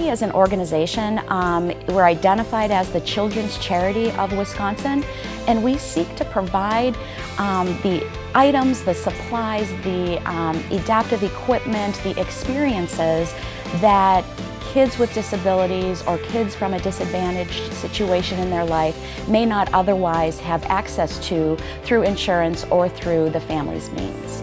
Variety as an organization, we're identified as the Children's Charity of Wisconsin, and we seek to provide the items, the supplies, the adaptive equipment, the experiences that kids with disabilities or kids from a disadvantaged situation in their life may not otherwise have access to through insurance or through the family's means.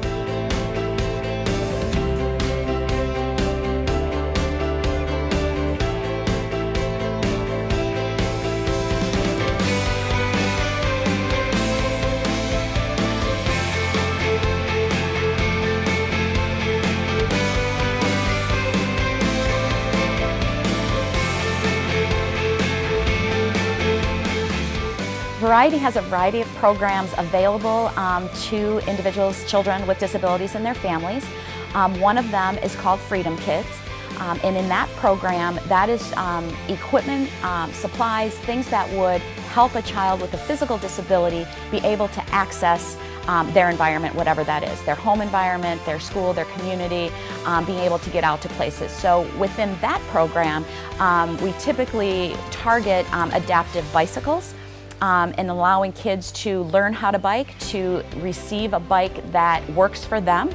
Variety has a variety of programs available to individuals, children with disabilities and their families. One of them is called Freedom Kids. And in that program, that is equipment, supplies, things that would help a child with a physical disability be able to access their environment, whatever that is, their home environment, their school, their community, being able to get out to places. So within that program, we typically target adaptive bicycles, and allowing kids to learn how to bike, to receive a bike that works for them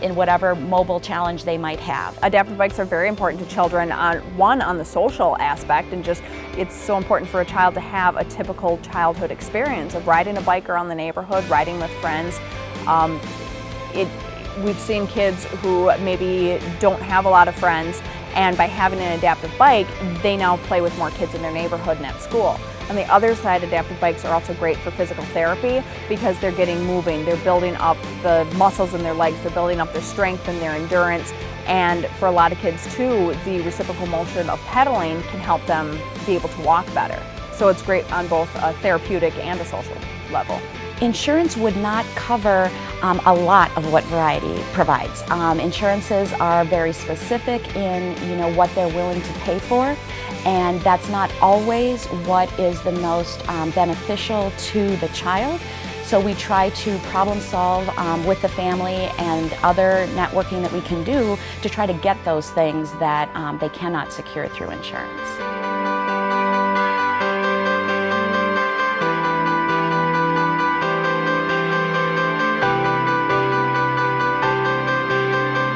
in whatever mobile challenge they might have. Adaptive bikes are very important to children, on the social aspect, and just it's so important for a child to have a typical childhood experience of riding a bike around the neighborhood, riding with friends. We've seen kids who maybe don't have a lot of friends, and by having an adaptive bike, they now play with more kids in their neighborhood and at school. On the other side, adaptive bikes are also great for physical therapy because they're getting moving, they're building up the muscles in their legs, they're building up their strength and their endurance, and for a lot of kids too, the reciprocal motion of pedaling can help them be able to walk better. So it's great on both a therapeutic and a social level. Insurance would not cover a lot of what Variety provides. Insurances are very specific in what they're willing to pay for, and that's not always what is the most beneficial to the child. So we try to problem solve with the family and other networking that we can do to try to get those things that they cannot secure through insurance.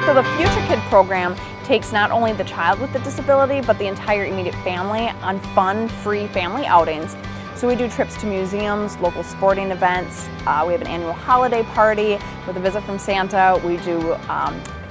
So the Future Kid program takes not only the child with the disability, but the entire immediate family on fun, free family outings. So we do trips to museums, local sporting events, we have an annual holiday party with a visit from Santa, we do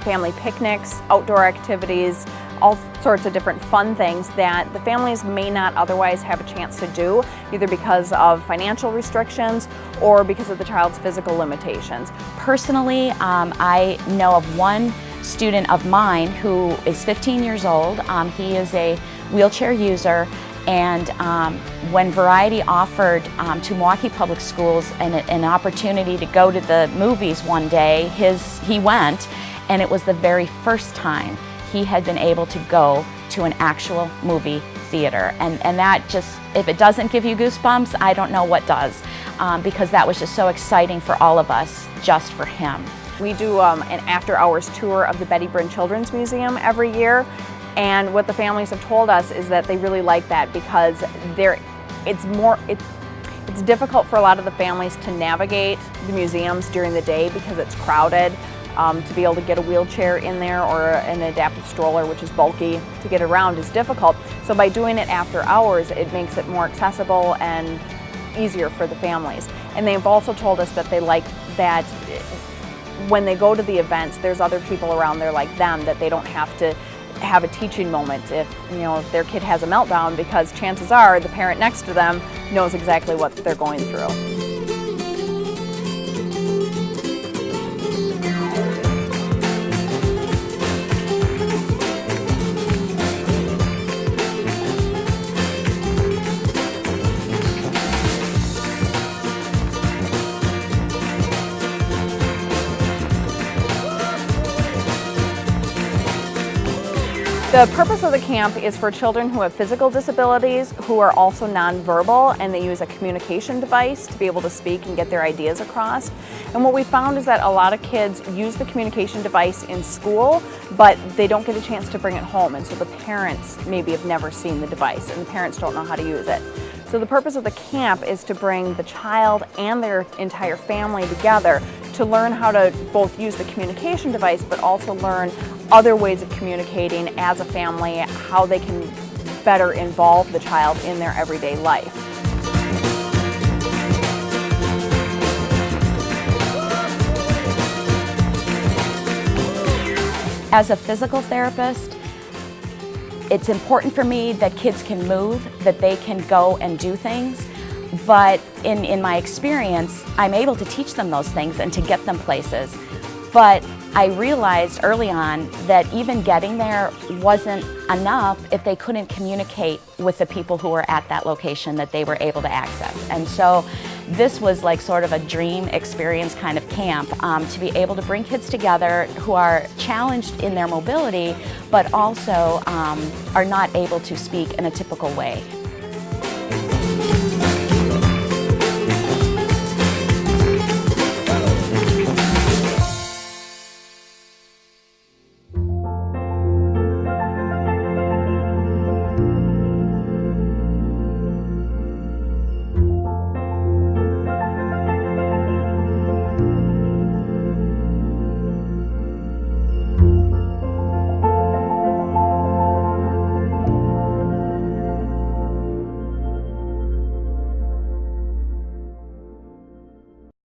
family picnics, outdoor activities, all sorts of different fun things that the families may not otherwise have a chance to do, either because of financial restrictions or because of the child's physical limitations. Personally, I know of one student of mine who is 15 years old. He is a wheelchair user, and when Variety offered to Milwaukee Public Schools an opportunity to go to the movies one day, he went, and it was the very first time he had been able to go to an actual movie theater. And that just, if it doesn't give you goosebumps, I don't know what does, because that was just so exciting for all of us, just for him. We do an after-hours tour of the Betty Brinn Children's Museum every year, and what the families have told us is that they really like that because it's difficult for a lot of the families to navigate the museums during the day because it's crowded. To be able to get a wheelchair in there or an adaptive stroller, which is bulky, to get around is difficult. So by doing it after hours, it makes it more accessible and easier for the families. And they've also told us that they like that when they go to the events, there's other people around there like them, that they don't have to have a teaching moment if their kid has a meltdown, because chances are the parent next to them knows exactly what they're going through. The purpose of the camp is for children who have physical disabilities, who are also nonverbal, and they use a communication device to be able to speak and get their ideas across. And what we found is that a lot of kids use the communication device in school, but they don't get a chance to bring it home, and so the parents maybe have never seen the device, and the parents don't know how to use it. So the purpose of the camp is to bring the child and their entire family together to learn how to both use the communication device, but also learn other ways of communicating as a family, how they can better involve the child in their everyday life. As a physical therapist, it's important for me that kids can move, that they can go and do things, but in my experience, I'm able to teach them those things and to get them places. But I realized early on that even getting there wasn't enough if they couldn't communicate with the people who were at that location that they were able to access. And so this was like sort of a dream experience kind of camp, to be able to bring kids together who are challenged in their mobility, but also are not able to speak in a typical way.